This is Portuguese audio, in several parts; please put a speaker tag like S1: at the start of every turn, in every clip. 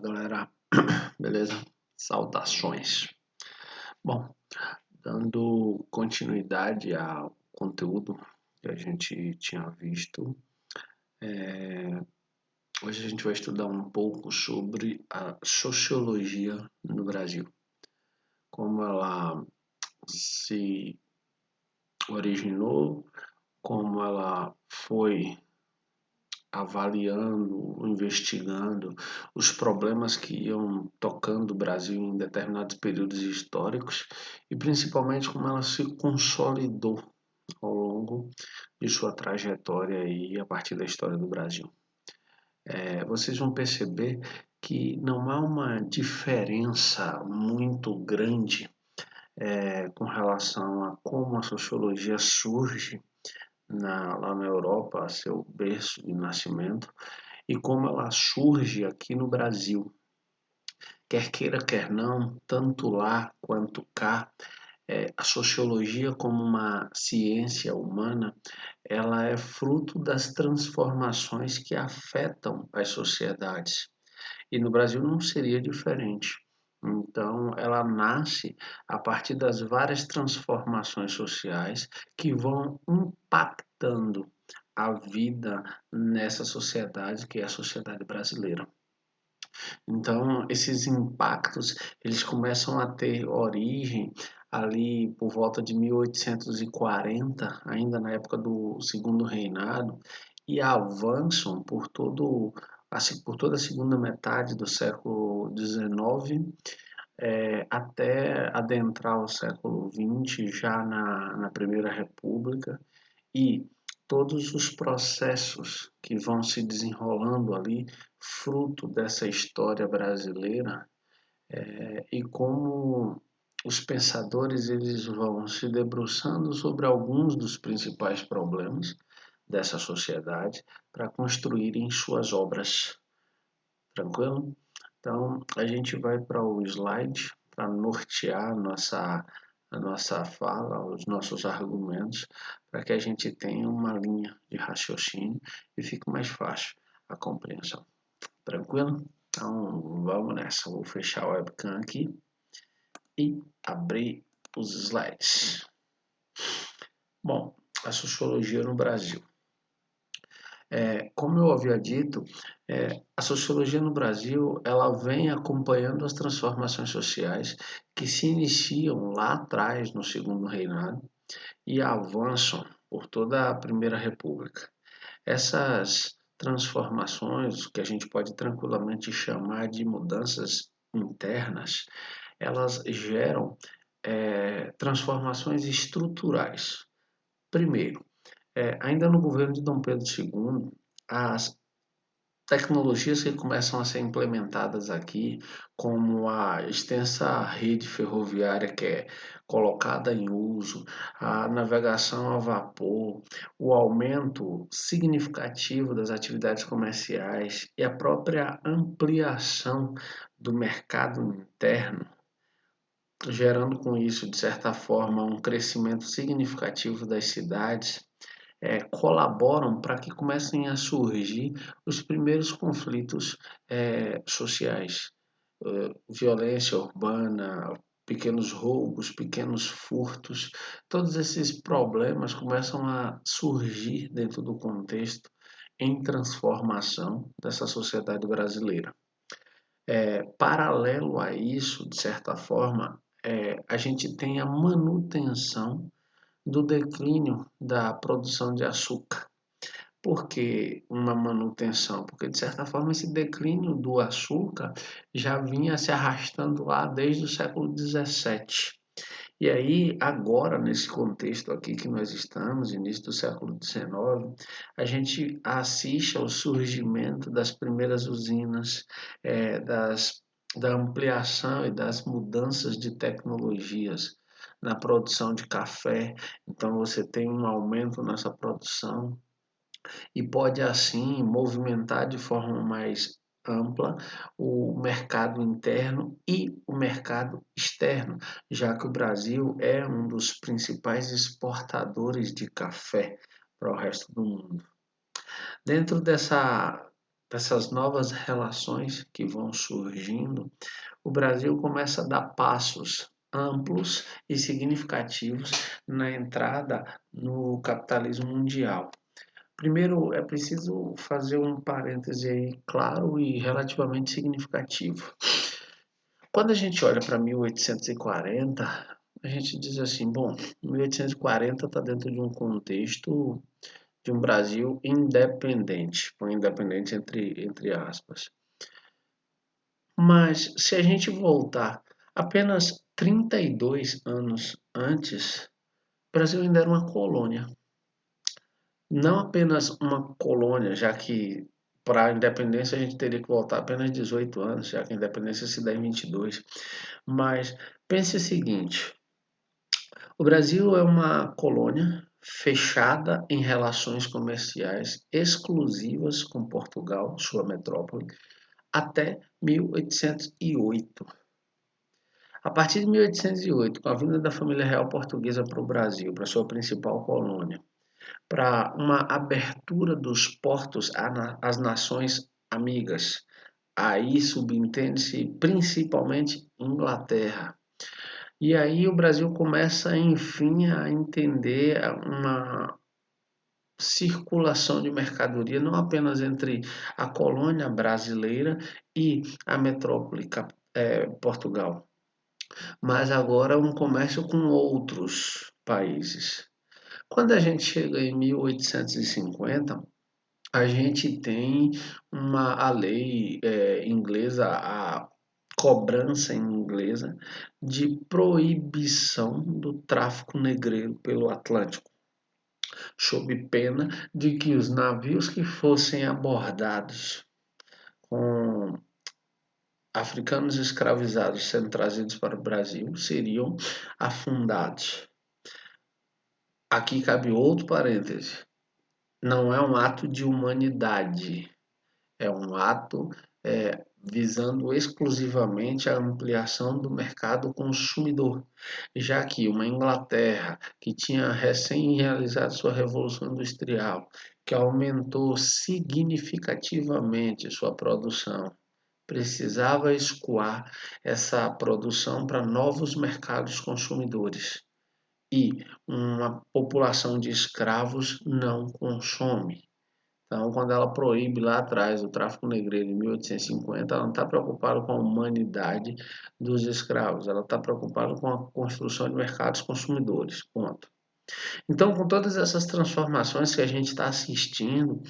S1: Galera, beleza? Saudações. Bom, dando continuidade ao conteúdo que a gente tinha visto, hoje a gente vai estudar um pouco sobre a sociologia no Brasil, como ela se originou, como ela foi avaliando, investigando os problemas que iam tocando o Brasil em determinados períodos históricos e principalmente como ela se consolidou ao longo de sua trajetória e a partir da história do Brasil. Vocês vão perceber que não há uma diferença muito grande com relação a como a sociologia surge lá na Europa, seu berço de nascimento, e como ela surge aqui no Brasil. Quer queira, quer não, tanto lá quanto cá, a sociologia como uma ciência humana, ela é fruto das transformações que afetam as sociedades. E no Brasil não seria diferente. Então, ela nasce a partir das várias transformações sociais que vão impactando a vida nessa sociedade que é a sociedade brasileira. Então, esses impactos, eles começam a ter origem ali por volta de 1840, ainda na época do Segundo Reinado, e avançam por toda a segunda metade do século XIX, até adentrar o século XX, já na Primeira República, e todos os processos que vão se desenrolando ali, fruto dessa história brasileira, e como os pensadores eles vão se debruçando sobre alguns dos principais problemas dessa sociedade para construírem suas obras. Tranquilo? Então, a gente vai para o slide para nortear a nossa fala, os nossos argumentos, para que a gente tenha uma linha de raciocínio e fique mais fácil a compreensão. Tranquilo? Então, vamos nessa. Vou fechar a webcam aqui e abrir os slides. Bom, a sociologia no Brasil. Como eu havia dito, a sociologia no Brasil ela vem acompanhando as transformações sociais que se iniciam lá atrás no Segundo Reinado e avançam por toda a Primeira República. Essas transformações, que a gente pode tranquilamente chamar de mudanças internas, elas geram transformações estruturais. Primeiro, ainda no governo de Dom Pedro II, as tecnologias que começam a ser implementadas aqui, como a extensa rede ferroviária que é colocada em uso, a navegação a vapor, o aumento significativo das atividades comerciais e a própria ampliação do mercado interno, gerando com isso, de certa forma, um crescimento significativo das cidades, colaboram para que comecem a surgir os primeiros conflitos sociais. Violência urbana, pequenos roubos, pequenos furtos, todos esses problemas começam a surgir dentro do contexto em transformação dessa sociedade brasileira. Paralelo a isso, de certa forma, a gente tem a manutenção do declínio da produção de açúcar. Por que uma manutenção? Porque, de certa forma, esse declínio do açúcar já vinha se arrastando lá desde o século XVII. E aí, agora, nesse contexto aqui que nós estamos, início do século XIX, a gente assiste ao surgimento das primeiras usinas, da ampliação e das mudanças de tecnologias na produção de café. Então, você tem um aumento nessa produção e pode, assim, movimentar de forma mais ampla o mercado interno e o mercado externo, já que o Brasil é um dos principais exportadores de café para o resto do mundo. Dentro dessa dessas novas relações que vão surgindo, o Brasil começa a dar passos amplos e significativos na entrada no capitalismo mundial. Primeiro, é preciso fazer um parêntese aí claro e relativamente significativo. Quando a gente olha para 1840, a gente diz assim, bom, 1840 está dentro de um contexto de um Brasil independente, põe independente entre aspas. Mas se a gente voltar apenas 32 anos antes, o Brasil ainda era uma colônia. Não apenas uma colônia, já que para a independência a gente teria que voltar apenas 18 anos, já que a independência se dá em 22. Mas pense o seguinte: o Brasil é uma colônia fechada em relações comerciais exclusivas com Portugal, sua metrópole, até 1808. A partir de 1808, com a vinda da família real portuguesa para o Brasil, para sua principal colônia, para uma abertura dos portos às nações amigas, aí subentende-se principalmente Inglaterra. E aí o Brasil começa, enfim, a entender uma circulação de mercadoria, não apenas entre a colônia brasileira e a metrópole Portugal, mas agora um comércio com outros países. Quando a gente chega em 1850, a gente tem a lei inglesa, a cobrança inglesa de proibição do tráfico negreiro pelo Atlântico, sob pena de que os navios que fossem abordados com africanos escravizados sendo trazidos para o Brasil seriam afundados. Aqui cabe outro parêntese. Não é um ato de humanidade, é um ato visando exclusivamente a ampliação do mercado consumidor, já que uma Inglaterra que tinha recém realizado sua Revolução Industrial, que aumentou significativamente sua produção, precisava escoar essa produção para novos mercados consumidores. E uma população de escravos não consome. Então, quando ela proíbe lá atrás o tráfico negreiro em 1850, ela não está preocupada com a humanidade dos escravos, ela está preocupada com a construção de mercados consumidores. Ponto. Então, com todas essas transformações que a gente está assistindo,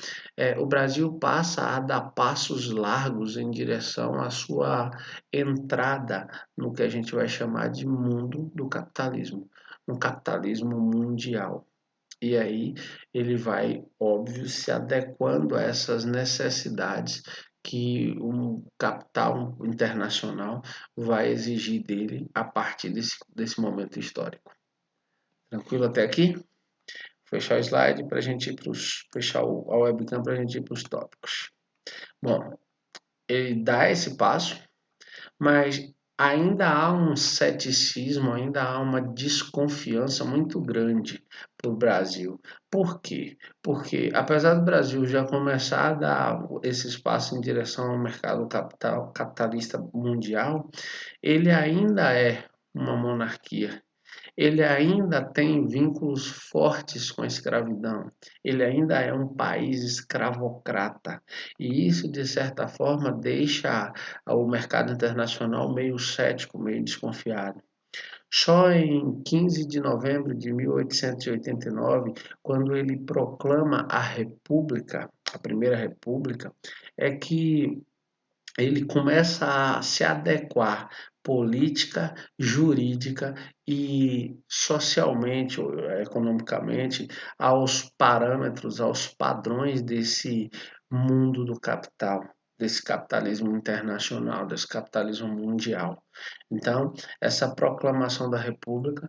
S1: o Brasil passa a dar passos largos em direção à sua entrada no que a gente vai chamar de mundo do capitalismo, um capitalismo mundial. E aí ele vai, óbvio, se adequando a essas necessidades que um capital internacional vai exigir dele a partir desse momento histórico. Tranquilo até aqui? Fechar o slide para a gente ir fechar a webcam para a gente ir para os tópicos. Bom, ele dá esse passo, mas ainda há um ceticismo, ainda há uma desconfiança muito grande para o Brasil. Por quê? Porque apesar do Brasil já começar a dar esse espaço em direção ao mercado capitalista mundial, ele ainda é uma monarquia. Ele ainda tem vínculos fortes com a escravidão. Ele ainda é um país escravocrata. E isso, de certa forma, deixa o mercado internacional meio cético, meio desconfiado. Só em 15 de novembro de 1889, quando ele proclama a República, a Primeira República, é que ele começa a se adequar política, jurídica e socialmente, economicamente, aos parâmetros, aos padrões desse mundo do capital, desse capitalismo internacional, desse capitalismo mundial. Então, essa proclamação da República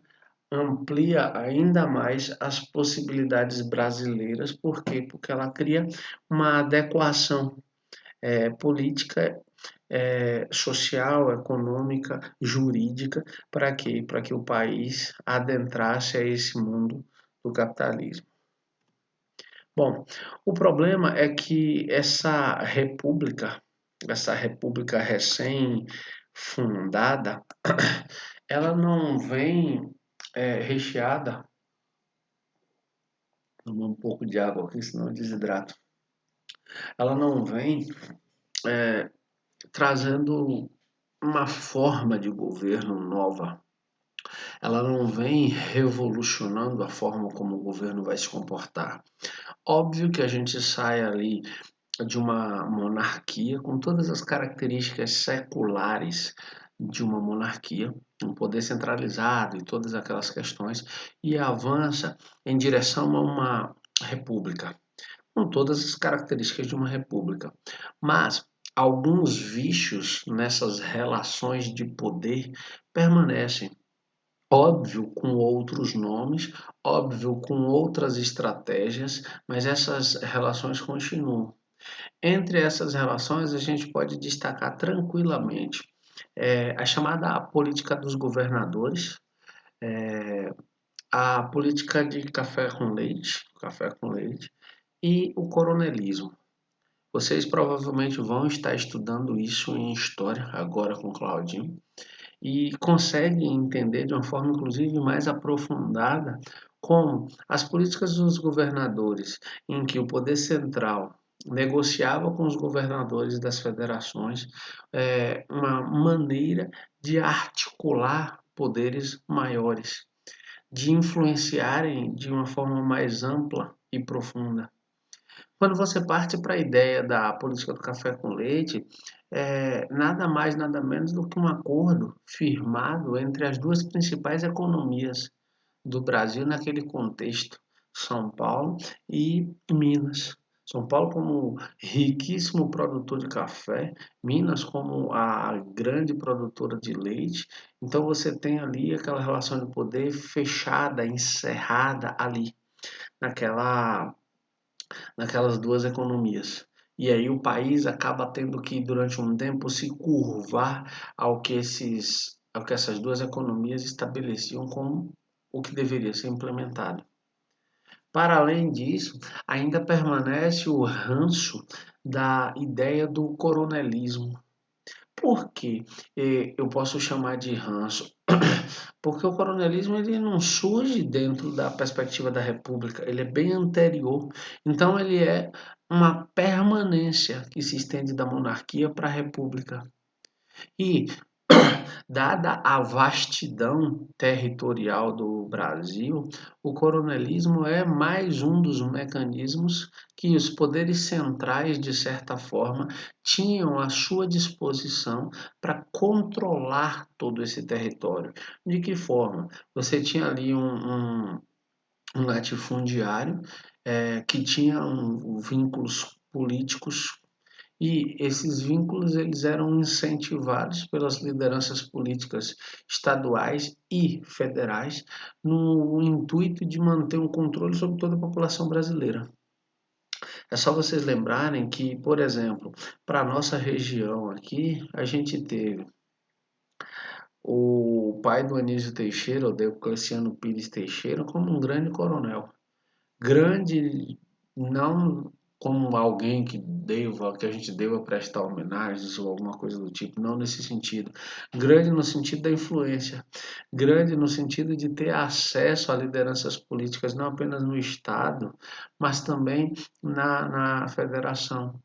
S1: amplia ainda mais as possibilidades brasileiras, por quê? Porque ela cria uma adequação política, social, econômica, jurídica, para quê? Para que o país adentrasse a esse mundo do capitalismo. Bom, o problema é que essa república recém-fundada, ela não vem recheada. Vou tomar um pouco de água aqui, senão eu desidrato. Ela não vem trazendo uma forma de governo nova. Ela não vem revolucionando a forma como o governo vai se comportar. Óbvio que a gente sai ali de uma monarquia com todas as características seculares de uma monarquia, um poder centralizado e todas aquelas questões, e avança em direção a uma república, com todas as características de uma república. Mas alguns vícios nessas relações de poder permanecem. Óbvio, com outros nomes, óbvio, com outras estratégias, mas essas relações continuam. Entre essas relações, a gente pode destacar tranquilamente a chamada política dos governadores, a política de café com leite e o coronelismo. Vocês provavelmente vão estar estudando isso em história agora com Claudinho e conseguem entender de uma forma inclusive mais aprofundada como as políticas dos governadores, em que o poder central negociava com os governadores das federações uma maneira de articular poderes maiores, de influenciarem de uma forma mais ampla e profunda. Quando você parte para a ideia da política do café com leite, é nada mais, nada menos do que um acordo firmado entre as duas principais economias do Brasil naquele contexto, São Paulo e Minas. São Paulo como riquíssimo produtor de café, Minas como a grande produtora de leite. Então você tem ali aquela relação de poder fechada, encerrada ali, naquela naquelas duas economias. E aí o país acaba tendo que, durante um tempo, se curvar ao que essas duas economias estabeleciam como o que deveria ser implementado. Para além disso, ainda permanece o ranço da ideia do coronelismo. Por que eu posso chamar de ranço? Porque o coronelismo ele não surge dentro da perspectiva da República, ele é bem anterior. Então ele é uma permanência que se estende da monarquia para a República. E dada a vastidão territorial do Brasil, o coronelismo é mais um dos mecanismos que os poderes centrais, de certa forma, tinham à sua disposição para controlar todo esse território. De que forma? Você tinha ali um latifundiário que tinha vínculos políticos e esses vínculos eles eram incentivados pelas lideranças políticas estaduais e federais no intuito de manter um controle sobre toda a população brasileira. É só vocês lembrarem que, por exemplo, para a nossa região aqui, a gente teve o pai do Anísio Teixeira, o Deocleciano Pires Teixeira, como um grande coronel. Grande não como alguém que a gente deva prestar homenagens ou alguma coisa do tipo, não nesse sentido. Grande no sentido da influência, grande no sentido de ter acesso a lideranças políticas não apenas no Estado, mas também na federação.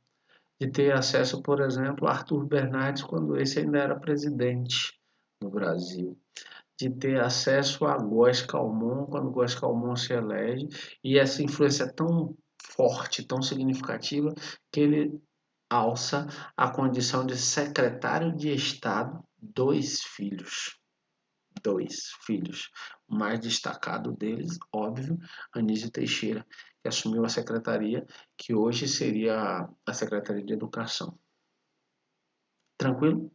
S1: De ter acesso, por exemplo, a Arthur Bernardes quando esse ainda era presidente no Brasil, de ter acesso a Góes Calmon quando Góes Calmon se elege, e essa influência é tão forte, tão significativa, que ele alça a condição de secretário de Estado, dois filhos. O mais destacado deles, óbvio, Anísio Teixeira, que assumiu a secretaria, que hoje seria a Secretaria de Educação. Tranquilo?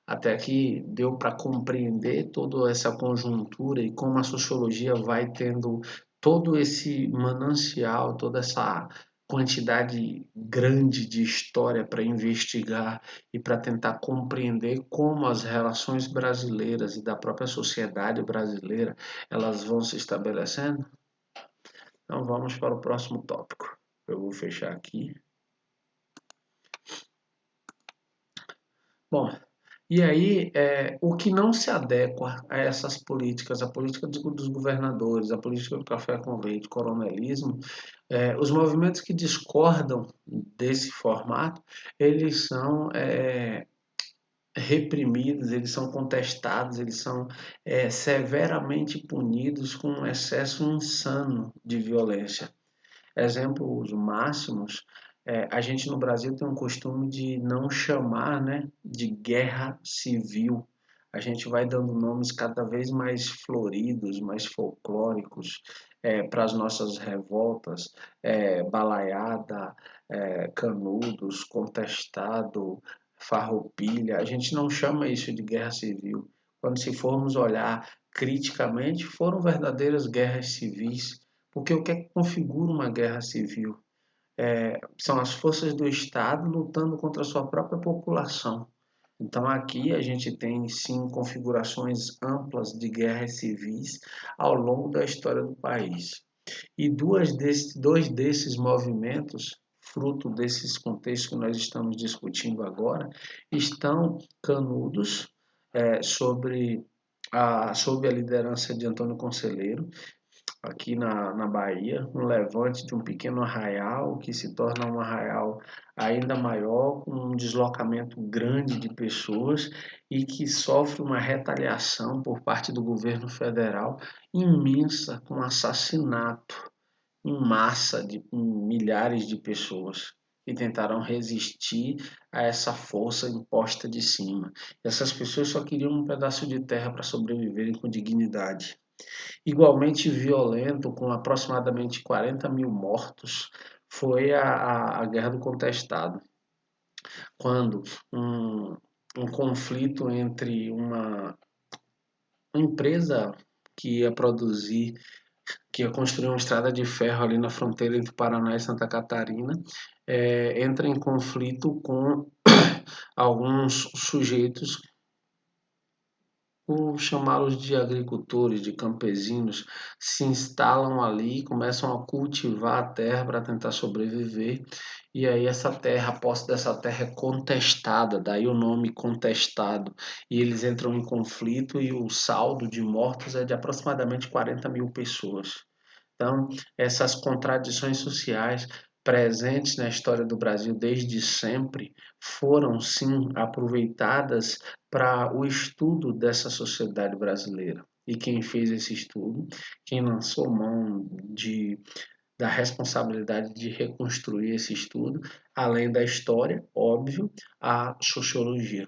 S1: Até que deu para compreender toda essa conjuntura e como a sociologia vai tendo todo esse manancial, toda essa quantidade grande de história para investigar e para tentar compreender como as relações brasileiras e da própria sociedade brasileira elas vão se estabelecendo. Então vamos para o próximo tópico. Eu vou fechar aqui. Bom, e aí, o que não se adequa a essas políticas, a política dos governadores, a política do café com leite, coronelismo, os movimentos que discordam desse formato, eles são reprimidos, eles são contestados, eles são severamente punidos com um excesso insano de violência. Exemplos máximos, a gente no Brasil tem um costume de não chamar, né, de guerra civil. A gente vai dando nomes cada vez mais floridos, mais folclóricos para as nossas revoltas, balaiada, canudos, contestado, farroupilha. A gente não chama isso de guerra civil. Quando se formos olhar criticamente, foram verdadeiras guerras civis, porque o que é que configura uma guerra civil? São as forças do Estado lutando contra a sua própria população. Então, aqui a gente tem sim configurações amplas de guerras civis ao longo da história do país. E dois desses movimentos, fruto desses contextos que nós estamos discutindo agora, estão canudos sob a liderança de Antônio Conselheiro, aqui na Bahia, um levante de um pequeno arraial que se torna um arraial ainda maior, com um deslocamento grande de pessoas e que sofre uma retaliação por parte do governo federal imensa, com assassinato em massa de milhares de pessoas que tentaram resistir a essa força imposta de cima. Essas pessoas só queriam um pedaço de terra para sobreviverem com dignidade. Igualmente violento, com aproximadamente 40 mil mortos, foi a Guerra do Contestado, quando um conflito entre uma empresa que ia produzir, que ia construir uma estrada de ferro ali na fronteira entre Paraná e Santa Catarina, entra em conflito com alguns sujeitos, por chamá-los de agricultores, de campesinos, se instalam ali, começam a cultivar a terra para tentar sobreviver, e aí essa terra, a posse dessa terra é contestada, daí o nome contestado, e eles entram em conflito e o saldo de mortos é de aproximadamente 40 mil pessoas. Então, essas contradições sociais presentes na história do Brasil desde sempre foram, sim, aproveitadas para o estudo dessa sociedade brasileira. E quem fez esse estudo, quem lançou mão da responsabilidade de reconstruir esse estudo, além da história, óbvio, a sociologia.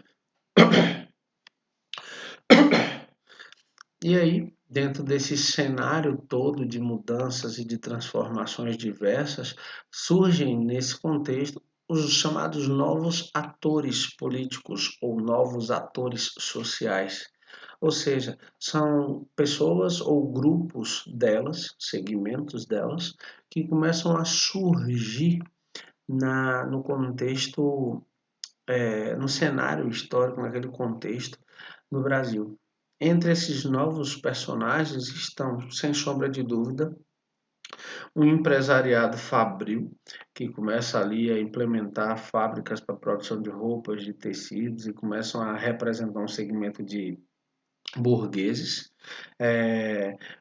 S1: E aí, dentro desse cenário todo de mudanças e de transformações diversas, surgem nesse contexto os chamados novos atores políticos ou novos atores sociais. Ou seja, são pessoas ou grupos delas, segmentos delas, que começam a surgir no contexto, no cenário histórico, naquele contexto no Brasil. Entre esses novos personagens estão, sem sombra de dúvida, um empresariado fabril, que começa ali a implementar fábricas para produção de roupas, de tecidos, e começam a representar um segmento de burgueses,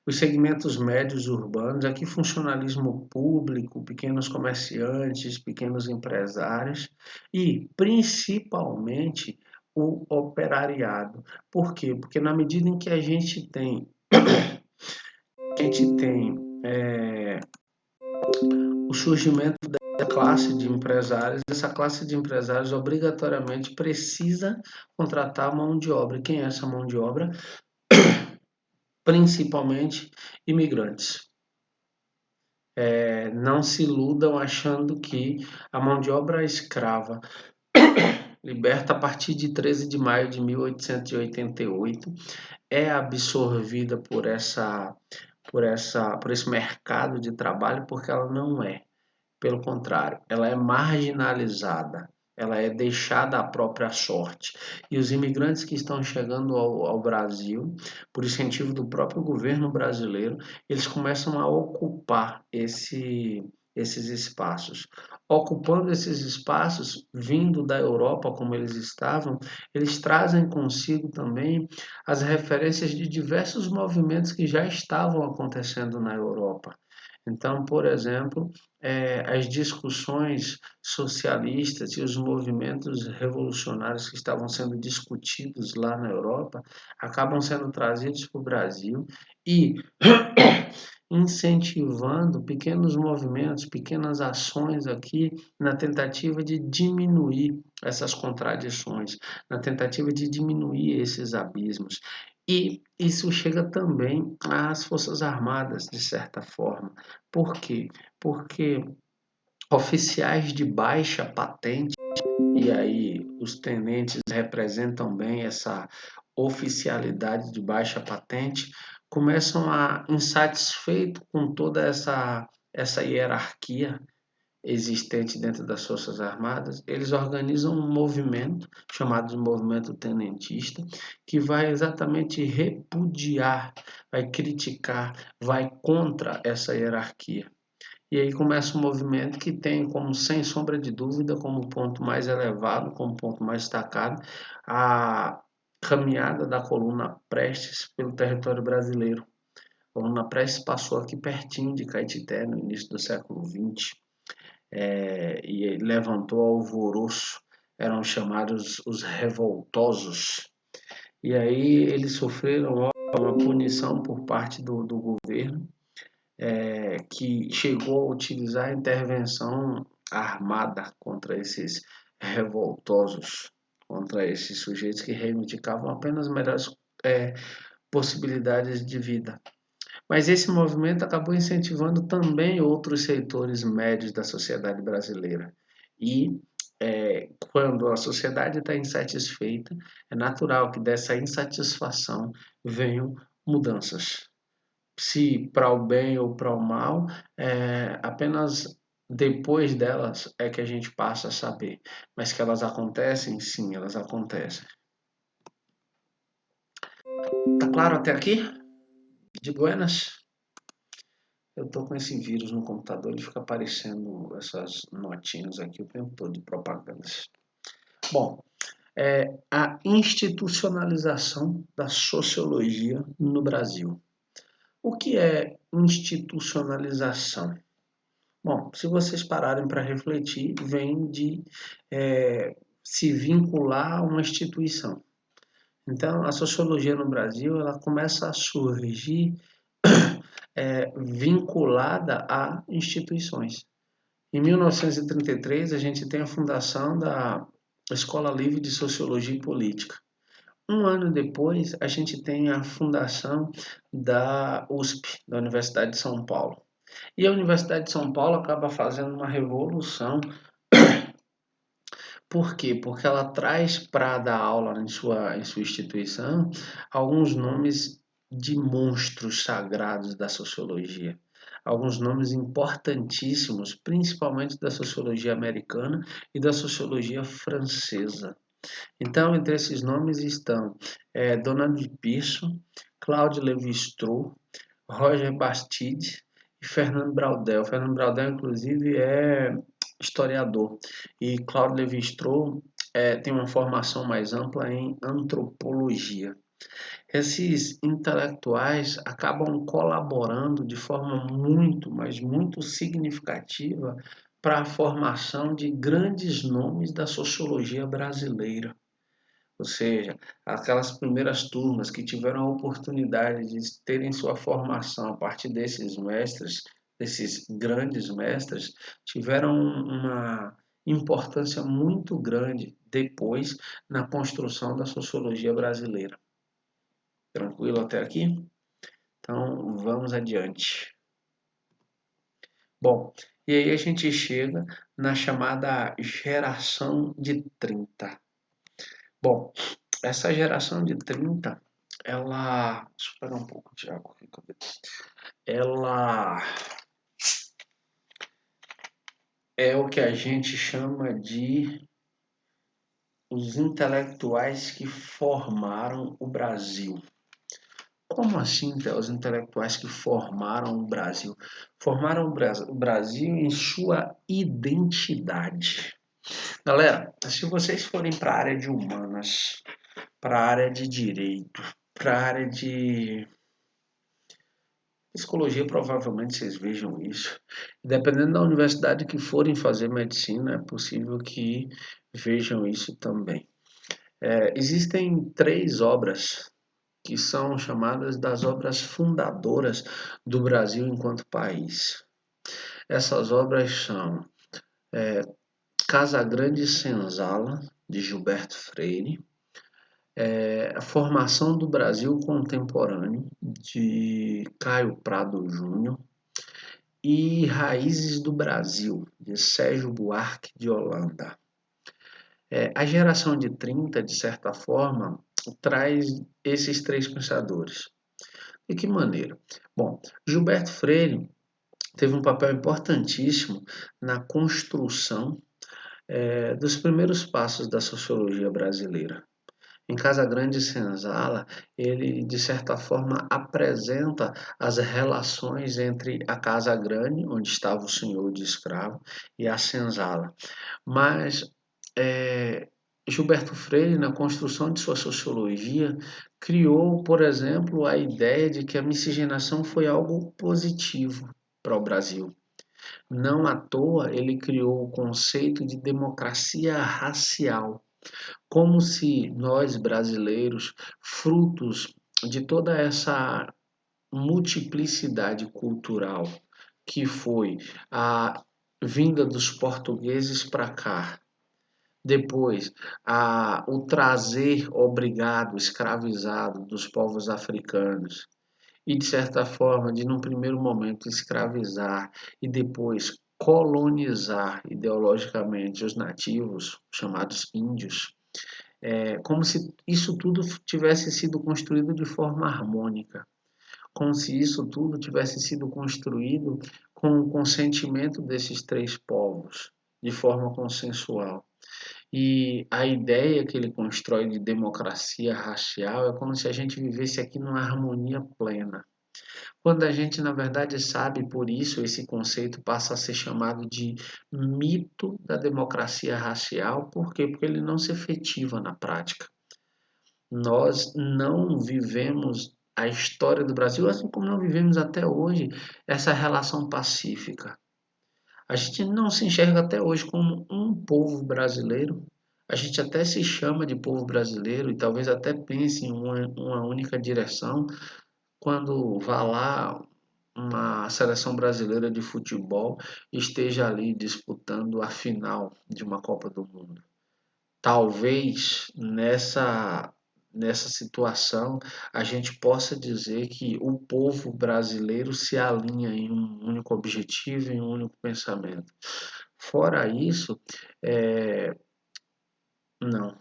S1: os segmentos médios urbanos, aqui funcionalismo público, pequenos comerciantes, pequenos empresários e principalmente o operariado. Por quê? Porque na medida em que a gente tem o surgimento da classe de empresários, essa classe de empresários obrigatoriamente precisa contratar mão de obra. E quem é essa mão de obra? Principalmente imigrantes. Não se iludam achando que a mão de obra escrava, liberta a partir de 13 de maio de 1888, é absorvida por esse mercado de trabalho, porque ela não é. Pelo contrário, ela é marginalizada, ela é deixada à própria sorte. E os imigrantes que estão chegando ao Brasil, por incentivo do próprio governo brasileiro, eles começam a ocupar esses espaços. Ocupando esses espaços, vindo da Europa como eles estavam, eles trazem consigo também as referências de diversos movimentos que já estavam acontecendo na Europa. Então, por exemplo, as discussões socialistas e os movimentos revolucionários que estavam sendo discutidos lá na Europa acabam sendo trazidos para o Brasil e incentivando pequenos movimentos, pequenas ações aqui na tentativa de diminuir essas contradições, na tentativa de diminuir esses abismos. E isso chega também às Forças Armadas, de certa forma. Por quê? Porque oficiais de baixa patente, e aí os tenentes representam bem essa oficialidade de baixa patente, começam a, insatisfeito com toda essa hierarquia existente dentro das Forças Armadas, eles organizam um movimento chamado de movimento tenentista, que vai exatamente repudiar, vai criticar, vai contra essa hierarquia. E aí começa um movimento que tem como, sem sombra de dúvida, como ponto mais elevado, como ponto mais destacado, a caminhada da coluna Prestes pelo território brasileiro. A coluna Prestes passou aqui pertinho de Caetité, no início do século XX, e levantou alvoroço, eram chamados os revoltosos. E aí eles sofreram uma punição por parte do governo, que chegou a utilizar a intervenção armada contra esses revoltosos, contra esses sujeitos que reivindicavam apenas melhores possibilidades de vida. Mas esse movimento acabou incentivando também outros setores médios da sociedade brasileira. E quando a sociedade está insatisfeita, é natural que dessa insatisfação venham mudanças. Se para o bem ou para o mal, apenas depois delas é que a gente passa a saber. Mas que elas acontecem, sim, elas acontecem. Tá claro até aqui? De buenas? Eu tô com esse vírus no computador, ele fica aparecendo essas notinhas aqui o tempo todo de propagandas. Bom, a institucionalização da sociologia no Brasil. O que é institucionalização? Bom, se vocês pararem para refletir, vem de se vincular a uma instituição. Então, a sociologia no Brasil ela começa a surgir vinculada a instituições. Em 1933, a gente tem a fundação da Escola Livre de Sociologia e Política. Um ano depois, a gente tem a fundação da USP, da Universidade de São Paulo. E a Universidade de São Paulo acaba fazendo uma revolução. Por quê? Porque ela traz para dar aula em sua instituição alguns nomes de monstros sagrados da sociologia. Alguns nomes importantíssimos, principalmente da sociologia americana e da sociologia francesa. Então, entre esses nomes estão Donald Pearson, Claude Lévi-Strauss, Roger Bastide e Fernando Braudel. Fernando Braudel, inclusive, é historiador. E Claude Lévi-Strauss tem uma formação mais ampla em antropologia. Esses intelectuais acabam colaborando de forma muito, mas muito significativa para a formação de grandes nomes da sociologia brasileira. Ou seja, aquelas primeiras turmas que tiveram a oportunidade de terem sua formação a partir desses mestres, desses grandes mestres, tiveram uma importância muito grande depois na construção da sociologia brasileira. Tranquilo até aqui? Então, vamos adiante. Bom, e aí a gente chega na chamada geração de 30. Bom, essa geração de 30, ela... Deixa eu pegar um pouco de água aqui. Ela é o que a gente chama de os intelectuais que formaram o Brasil. Como assim, Theo? Os intelectuais que formaram o Brasil? Formaram o Brasil em sua identidade. Galera, se vocês forem para a área de humanas, para a área de direito, para a área de psicologia, provavelmente vocês vejam isso. Dependendo da universidade que forem fazer medicina, é possível que vejam isso também. Existem três obras que são chamadas das obras fundadoras do Brasil enquanto país. Essas obras são Casa Grande e Senzala, de Gilberto Freire, A Formação do Brasil Contemporâneo, de Caio Prado Júnior, e Raízes do Brasil, de Sérgio Buarque de Holanda. A geração de 30, de certa forma, traz esses três pensadores. De que maneira? Bom, Gilberto Freire teve um papel importantíssimo na construção dos primeiros passos da sociologia brasileira. Em Casa Grande e Senzala, ele, de certa forma, apresenta as relações entre a Casa Grande, onde estava o senhor de escravo, e a senzala. Mas Gilberto Freire, na construção de sua sociologia, criou, por exemplo, a ideia de que a miscigenação foi algo positivo para o Brasil. Não à toa ele criou o conceito de democracia racial, como se nós brasileiros, frutos de toda essa multiplicidade cultural que foi a vinda dos portugueses para cá, depois o trazer obrigado, escravizado dos povos africanos, e de certa forma, de num primeiro momento escravizar e depois colonizar ideologicamente os nativos, chamados índios, como se isso tudo tivesse sido construído de forma harmônica, como se isso tudo tivesse sido construído com o consentimento desses três povos, de forma consensual. E a ideia que ele constrói de democracia racial é como se a gente vivesse aqui numa harmonia plena. Quando a gente, na verdade, sabe, por isso esse conceito passa a ser chamado de mito da democracia racial. Por quê? Porque ele não se efetiva na prática. Nós não vivemos a história do Brasil, assim como não vivemos até hoje essa relação pacífica. A gente não se enxerga até hoje como um povo brasileiro. A gente até se chama de povo brasileiro e talvez até pense em uma única direção quando vá lá uma seleção brasileira de futebol esteja ali disputando a final de uma Copa do Mundo. Talvez nessa situação a gente possa dizer que o povo brasileiro se alinha em um único objetivo, em um único pensamento. Fora isso, não.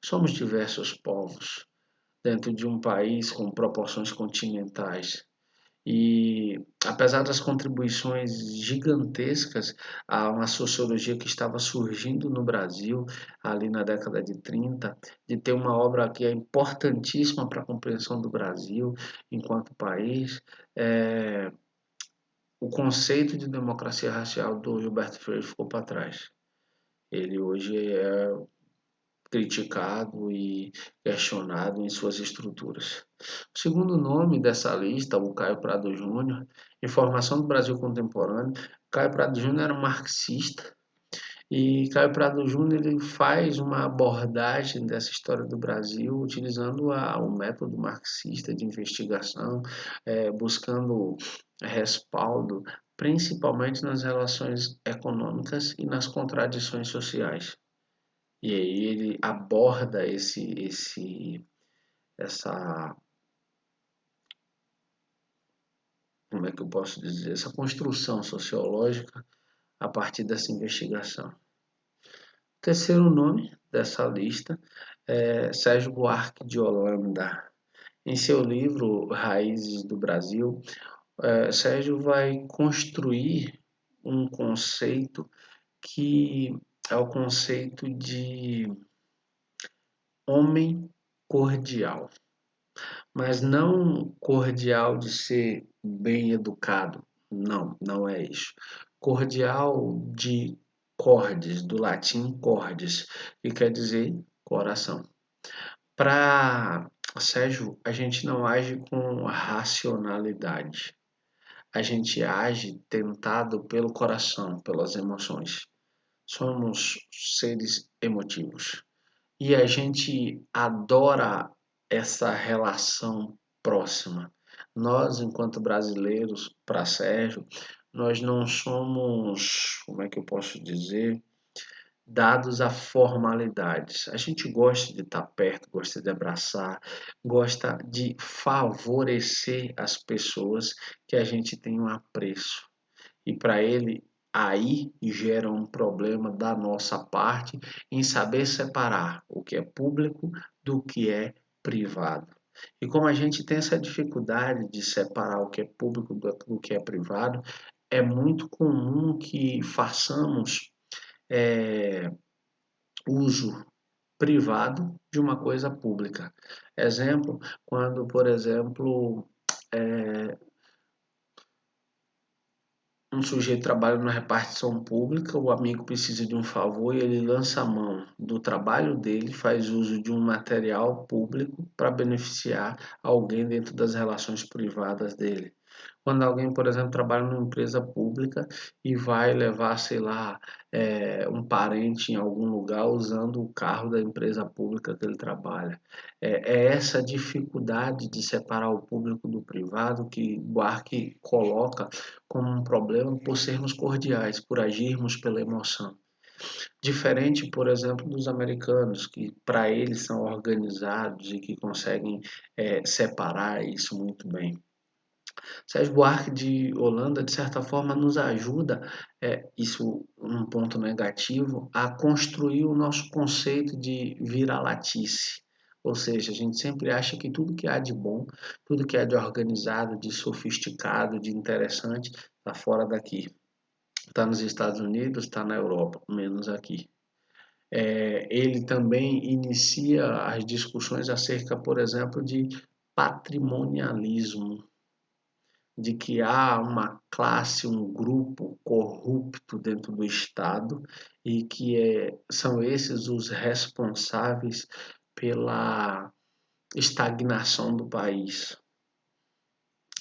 S1: Somos diversos povos dentro de um país com proporções continentais. E apesar das contribuições gigantescas a uma sociologia que estava surgindo no Brasil ali na década de 30, de ter uma obra que é importantíssima para a compreensão do Brasil enquanto país, o conceito de democracia racial do Gilberto Freire ficou para trás. Ele hoje é criticado e questionado em suas estruturas. O segundo nome dessa lista, o Caio Prado Júnior, Informação do Brasil Contemporâneo. Caio Prado Júnior era um marxista e Caio Prado Júnior ele faz uma abordagem dessa história do Brasil utilizando o método marxista de investigação, buscando respaldo principalmente nas relações econômicas e nas contradições sociais. E aí ele aborda essa, como é que eu posso dizer, essa construção sociológica a partir dessa investigação. O terceiro nome dessa lista é Sérgio Buarque de Holanda. Em seu livro Raízes do Brasil, Sérgio vai construir um conceito que é o conceito de homem cordial. mas não cordial de ser bem educado. Não, não é isso. Cordial de cordes, do latim cordes, que quer dizer coração. Para Sérgio, a gente não age com racionalidade. A gente age tentado pelo coração, pelas emoções. Somos seres emotivos. E a gente adora essa relação próxima. Nós, enquanto brasileiros, para Sérgio, nós não somos, como é que eu posso dizer, dados a formalidades. A gente gosta de estar perto, gosta de abraçar, gosta de favorecer as pessoas que a gente tem um apreço. E para ele, aí gera um problema da nossa parte em saber separar o que é público do que é privado. E como a gente tem essa dificuldade de separar o que é público do que é privado, é muito comum que façamos é, uso privado de uma coisa pública. Exemplo, quando, por exemplo, um sujeito trabalha numa repartição pública, o amigo precisa de um favor e ele lança a mão do trabalho dele, faz uso de um material público para beneficiar alguém dentro das relações privadas dele. Quando alguém, por exemplo, trabalha numa empresa pública e vai levar, sei lá, um parente em algum lugar usando o carro da empresa pública que ele trabalha. É essa dificuldade de separar o público do privado que Buarque coloca como um problema por sermos cordiais, por agirmos pela emoção. Diferente, por exemplo, dos americanos, que para eles são organizados e que conseguem separar isso muito bem. Sérgio Buarque de Holanda, de certa forma, nos ajuda, isso um ponto negativo, a construir o nosso conceito de vira-latice. Ou seja, a gente sempre acha que tudo que há de bom, tudo que há de organizado, de sofisticado, de interessante, está fora daqui. Está nos Estados Unidos, está na Europa, menos aqui. Ele também inicia as discussões acerca, por exemplo, de patrimonialismo, de que há uma classe, um grupo corrupto dentro do Estado e que são esses os responsáveis pela estagnação do país.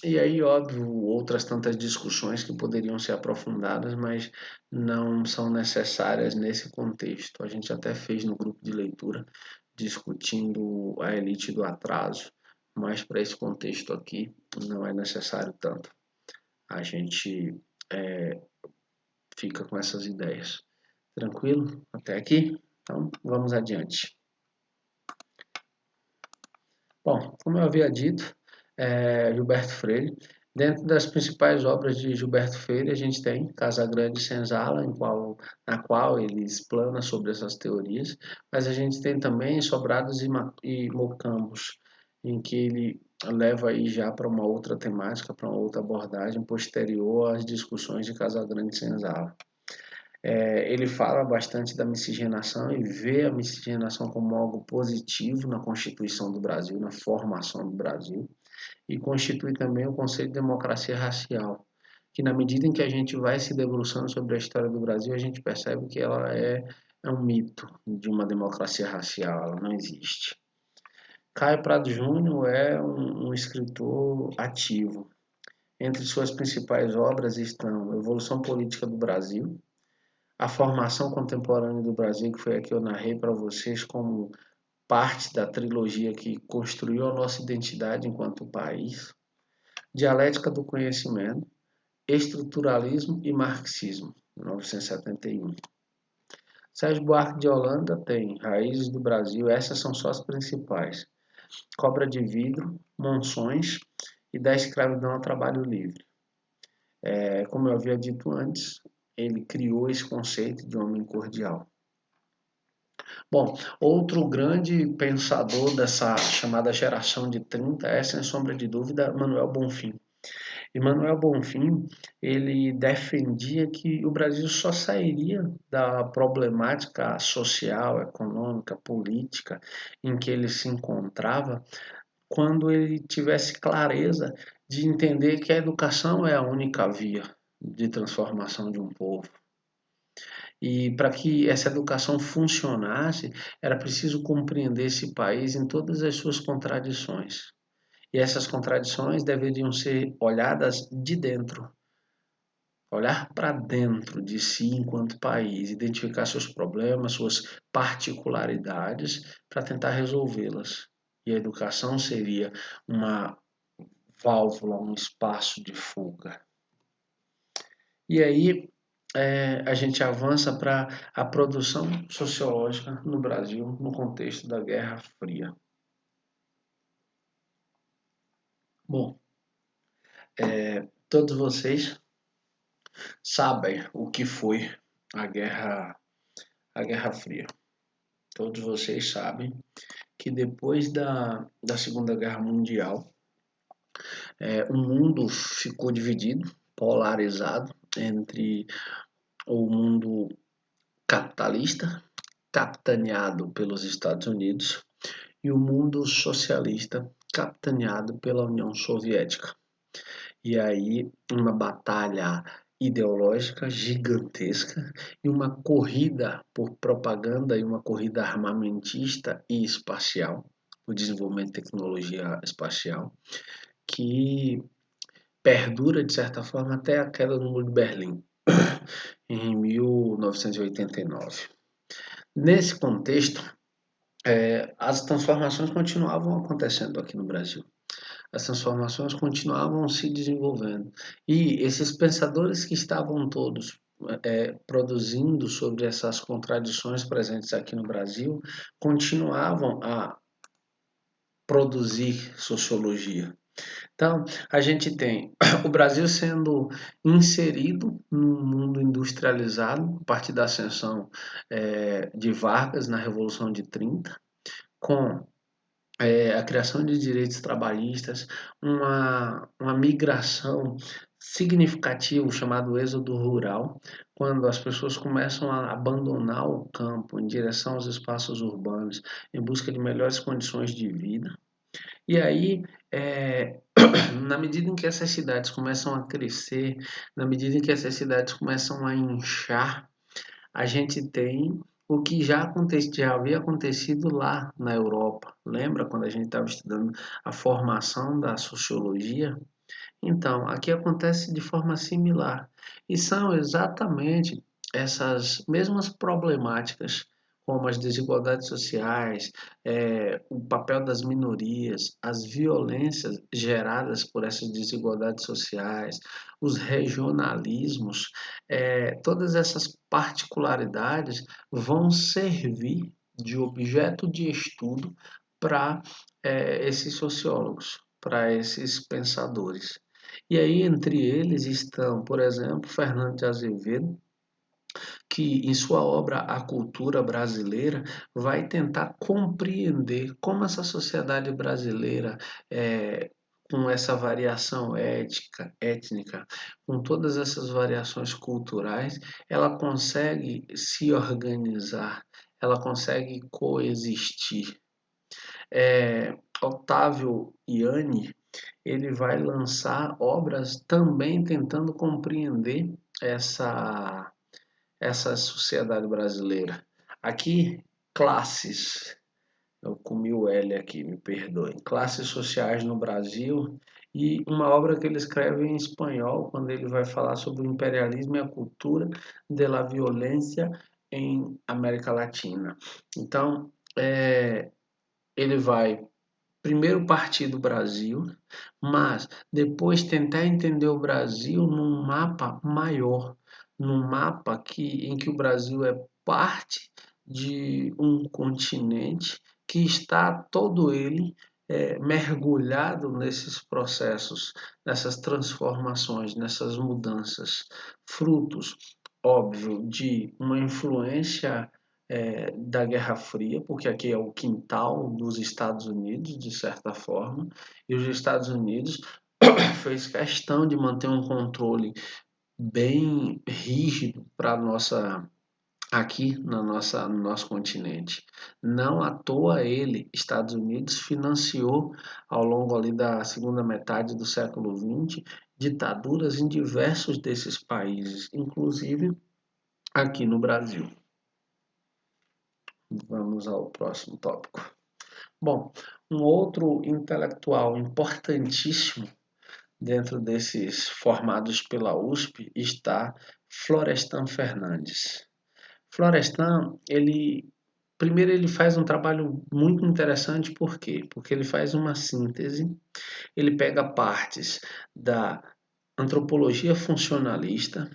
S1: E aí, óbvio, outras tantas discussões que poderiam ser aprofundadas, mas não são necessárias nesse contexto. A gente até fez no grupo de leitura discutindo a elite do atraso, mas para esse contexto aqui não é necessário tanto. A gente é, fica com essas ideias. Tranquilo? Até aqui? Então, vamos adiante. Bom, como eu havia dito, Gilberto Freire, dentro das principais obras de Gilberto Freire, a gente tem Casa Grande e Senzala, na qual ele explana sobre essas teorias, mas a gente tem também Sobrados e Mocambos, em que ele leva aí já para uma outra temática, para uma outra abordagem posterior às discussões de Casa Grande e Senzala. Ele fala bastante da miscigenação e vê a miscigenação como algo positivo na constituição do Brasil, na formação do Brasil, e constitui também o conceito de democracia racial, que na medida em que a gente vai se debruçando sobre a história do Brasil, a gente percebe que ela é um mito de uma democracia racial, ela não existe. Caio Prado Júnior é um escritor ativo. Entre suas principais obras estão Evolução Política do Brasil, a formação contemporânea do Brasil, que foi a que eu narrei para vocês como parte da trilogia que construiu a nossa identidade enquanto país, Dialética do Conhecimento, Estruturalismo e Marxismo, 1971. Sérgio Buarque de Holanda tem Raízes do Brasil, essas são só as principais. Cobra de Vidro, Monções e Da Escravidão ao Trabalho Livre. Como eu havia dito antes, ele criou esse conceito de homem cordial. Bom, outro grande pensador dessa chamada geração de 30 é, sem sombra de dúvida, Manuel Bonfim. E Manuel Bonfim, ele defendia que o Brasil só sairia da problemática social, econômica, política em que ele se encontrava quando ele tivesse clareza de entender que a educação é a única via de transformação de um povo. E para que essa educação funcionasse, era preciso compreender esse país em todas as suas contradições. E essas contradições deveriam ser olhadas de dentro, olhar para dentro de si enquanto país, identificar seus problemas, suas particularidades para tentar resolvê-las. E a educação seria uma válvula, um espaço de fuga. E aí a gente avança para a produção sociológica no Brasil no contexto da Guerra Fria. Bom, todos vocês sabem o que foi a Guerra Fria. Todos vocês sabem que depois da Segunda Guerra Mundial, o mundo ficou dividido, polarizado entre o mundo capitalista, capitaneado pelos Estados Unidos, e o mundo socialista, capitaneado pela União Soviética. E aí, uma batalha ideológica gigantesca e uma corrida por propaganda e uma corrida armamentista e espacial, o desenvolvimento de tecnologia espacial, que perdura, de certa forma, até a queda do Muro de Berlim, em 1989. Nesse contexto, as transformações continuavam acontecendo aqui no Brasil. As transformações continuavam se desenvolvendo. E esses pensadores que estavam todos produzindo sobre essas contradições presentes aqui no Brasil continuavam a produzir sociologia. Então, a gente tem o Brasil sendo inserido num mundo industrializado a partir da ascensão de Vargas na Revolução de 30, com a criação de direitos trabalhistas, uma migração significativa chamado êxodo rural, quando as pessoas começam a abandonar o campo em direção aos espaços urbanos em busca de melhores condições de vida. E aí, na medida em que essas cidades começam a crescer, na medida em que essas cidades começam a inchar, a gente tem o que já havia acontecido lá na Europa. Lembra quando a gente estava estudando a formação da sociologia? Então, aqui acontece de forma similar. E são exatamente essas mesmas problemáticas, como as desigualdades sociais, o papel das minorias, as violências geradas por essas desigualdades sociais, os regionalismos, todas essas particularidades vão servir de objeto de estudo para esses sociólogos, para esses pensadores. E aí, entre eles estão, por exemplo, Fernando de Azevedo, que em sua obra A Cultura Brasileira vai tentar compreender como essa sociedade brasileira, com essa variação étnica, com todas essas variações culturais, ela consegue se organizar, ela consegue coexistir. Otávio Ianni, ele vai lançar obras também tentando compreender essa, essa sociedade brasileira. Aqui, classes, eu comi o L aqui, me perdoem, classes sociais no Brasil, e uma obra que ele escreve em espanhol, quando ele vai falar sobre o imperialismo e a cultura de la violência em América Latina. Então, ele vai primeiro partir do Brasil, mas depois tentar entender o Brasil num mapa maior, num mapa em que o Brasil é parte de um continente que está todo ele mergulhado nesses processos, nessas transformações, nessas mudanças, frutos, óbvio, de uma influência da Guerra Fria, porque aqui é o quintal dos Estados Unidos, de certa forma, e os Estados Unidos fez questão de manter um controle bem rígido para a nossa aqui no nosso continente. Não à toa Estados Unidos, financiou ao longo ali da segunda metade do século XX ditaduras em diversos desses países, inclusive aqui no Brasil. Vamos ao próximo tópico. Bom, um outro intelectual importantíssimo dentro desses formados pela USP está Florestan Fernandes. Florestan, primeiro ele faz um trabalho muito interessante, por quê? Porque ele faz uma síntese, ele pega partes da antropologia funcionalista,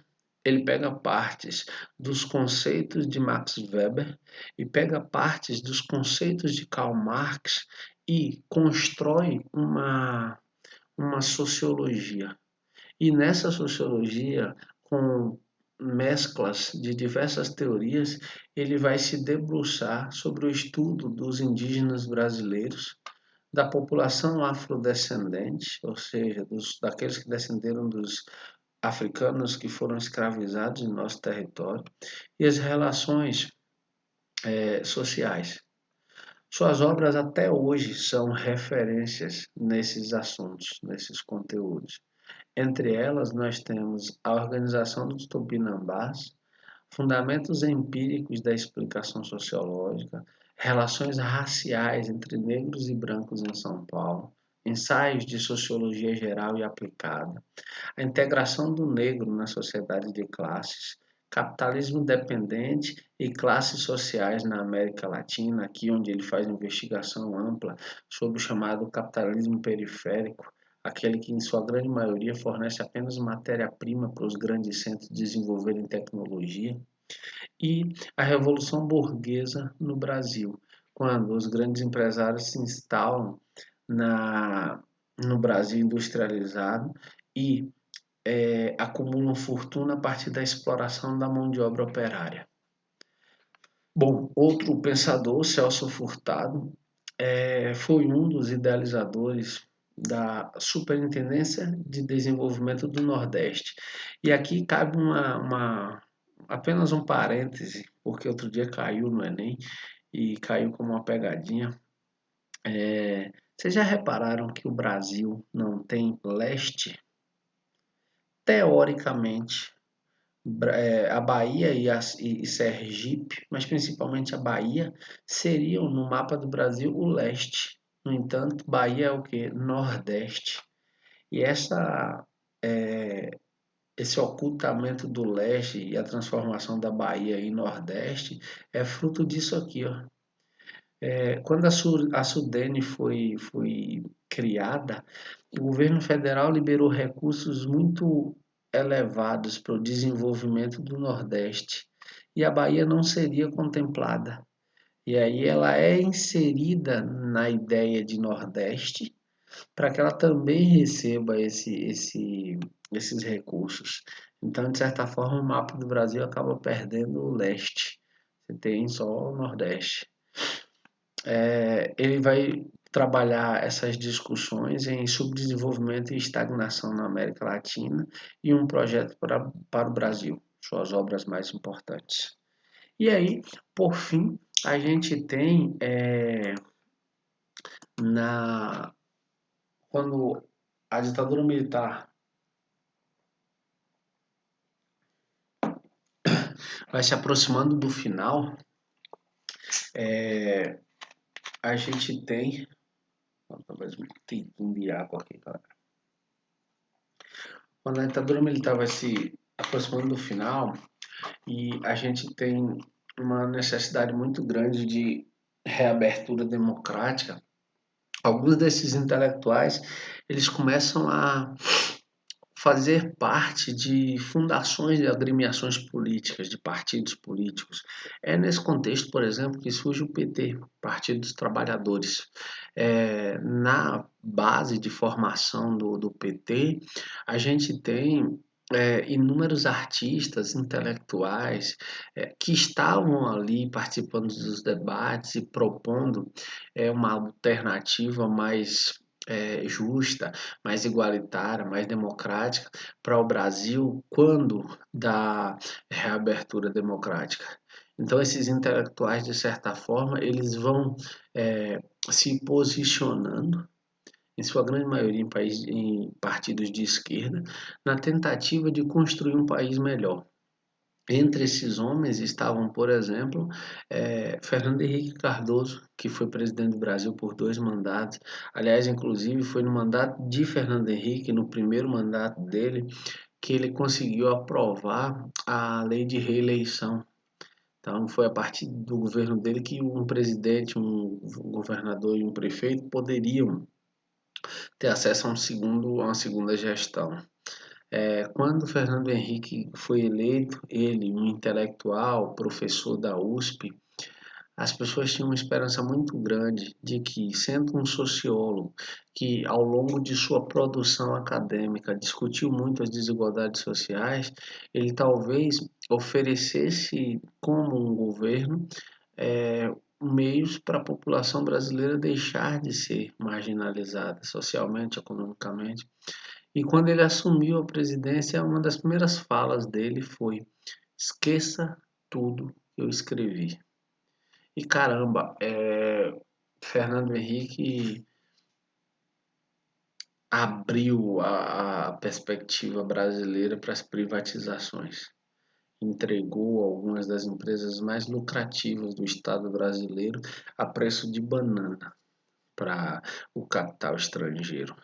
S1: ele pega partes dos conceitos de Max Weber e pega partes dos conceitos de Karl Marx e constrói uma sociologia. E nessa sociologia, com mesclas de diversas teorias, ele vai se debruçar sobre o estudo dos indígenas brasileiros, da população afrodescendente, ou seja, daqueles que descenderam dos africanos que foram escravizados em nosso território, e as relações sociais. Suas obras até hoje são referências nesses assuntos, nesses conteúdos. Entre elas, nós temos a Organização dos Tupinambás, Fundamentos Empíricos da Explicação Sociológica, Relações Raciais entre Negros e Brancos em São Paulo, Ensaios de Sociologia Geral e Aplicada, A Integração do Negro na Sociedade de Classes, Capitalismo Dependente e Classes Sociais na América Latina, aqui onde ele faz investigação ampla sobre o chamado capitalismo periférico, aquele que em sua grande maioria fornece apenas matéria-prima para os grandes centros desenvolverem tecnologia, e a Revolução Burguesa no Brasil, quando os grandes empresários se instalam no Brasil industrializado e acumulam fortuna a partir da exploração da mão de obra operária. Bom, outro pensador, Celso Furtado, foi um dos idealizadores da Superintendência de Desenvolvimento do Nordeste. E aqui cabe apenas um parêntese, porque outro dia caiu no Enem e caiu como uma pegadinha. Vocês já repararam que o Brasil não tem leste? Teoricamente, a Bahia e Sergipe, mas principalmente a Bahia, seriam no mapa do Brasil o leste. No entanto, Bahia é o que? Nordeste. E esse ocultamento do leste e a transformação da Bahia em Nordeste é fruto disso aqui, ó. Quando a Sudene foi criada, o governo federal liberou recursos muito elevados para o desenvolvimento do Nordeste e a Bahia não seria contemplada. E aí ela é inserida na ideia de Nordeste para que ela também receba esses recursos. Então, de certa forma, o mapa do Brasil acaba perdendo o leste. Você tem só o Nordeste. Ele vai trabalhar essas discussões em subdesenvolvimento e estagnação na América Latina e um projeto para o Brasil, suas obras mais importantes. E aí, por fim, a gente tem quando a ditadura militar vai se aproximando do final, a gente tem. Talvez tem de água aqui, galera. Quando a ditadura militar vai se aproximando do final e a gente tem uma necessidade muito grande de reabertura democrática, alguns desses intelectuais eles começam a fazer parte de fundações de agremiações políticas, de partidos políticos. É nesse contexto, por exemplo, que surge o PT, Partido dos Trabalhadores. Na base de formação do PT, a gente tem inúmeros artistas, intelectuais que estavam ali participando dos debates e propondo uma alternativa mais justa, mais igualitária, mais democrática para o Brasil quando da reabertura democrática. Então, esses intelectuais, de certa forma, eles vão se posicionando, em sua grande maioria em partidos de esquerda, na tentativa de construir um país melhor. Entre esses homens estavam, por exemplo, Fernando Henrique Cardoso, que foi presidente do Brasil por 2 mandatos. Aliás, inclusive, foi no mandato de Fernando Henrique, no primeiro mandato dele, que ele conseguiu aprovar a lei de reeleição. Então, foi a partir do governo dele que um presidente, um governador e um prefeito poderiam ter acesso a uma segunda gestão. Quando Fernando Henrique foi eleito, ele, um intelectual, professor da USP, as pessoas tinham uma esperança muito grande de que, sendo um sociólogo que, ao longo de sua produção acadêmica, discutiu muito as desigualdades sociais, ele talvez oferecesse, como um governo, meios para a população brasileira deixar de ser marginalizada socialmente, economicamente. E quando ele assumiu a presidência, uma das primeiras falas dele foi: esqueça tudo que eu escrevi. E caramba, Fernando Henrique abriu a perspectiva brasileira para as privatizações. Entregou algumas das empresas mais lucrativas do Estado brasileiro a preço de banana para o capital estrangeiro.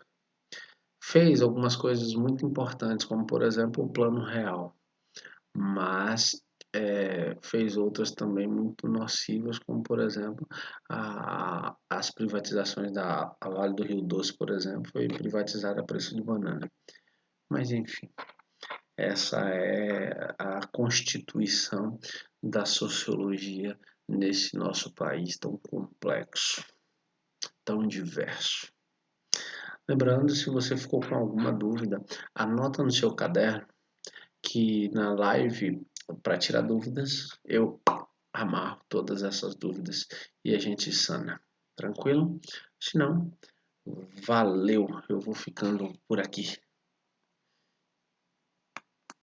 S1: Fez algumas coisas muito importantes, como por exemplo o Plano Real, mas fez outras também muito nocivas, como por exemplo as privatizações da Vale do Rio Doce, por exemplo, foi privatizada a preço de banana. Mas enfim, essa é a constituição da sociologia nesse nosso país tão complexo, tão diverso. Lembrando, se você ficou com alguma dúvida, anota no seu caderno que na live, para tirar dúvidas, eu amarro todas essas dúvidas e a gente sana. Tranquilo? Se não, valeu, eu vou ficando por aqui.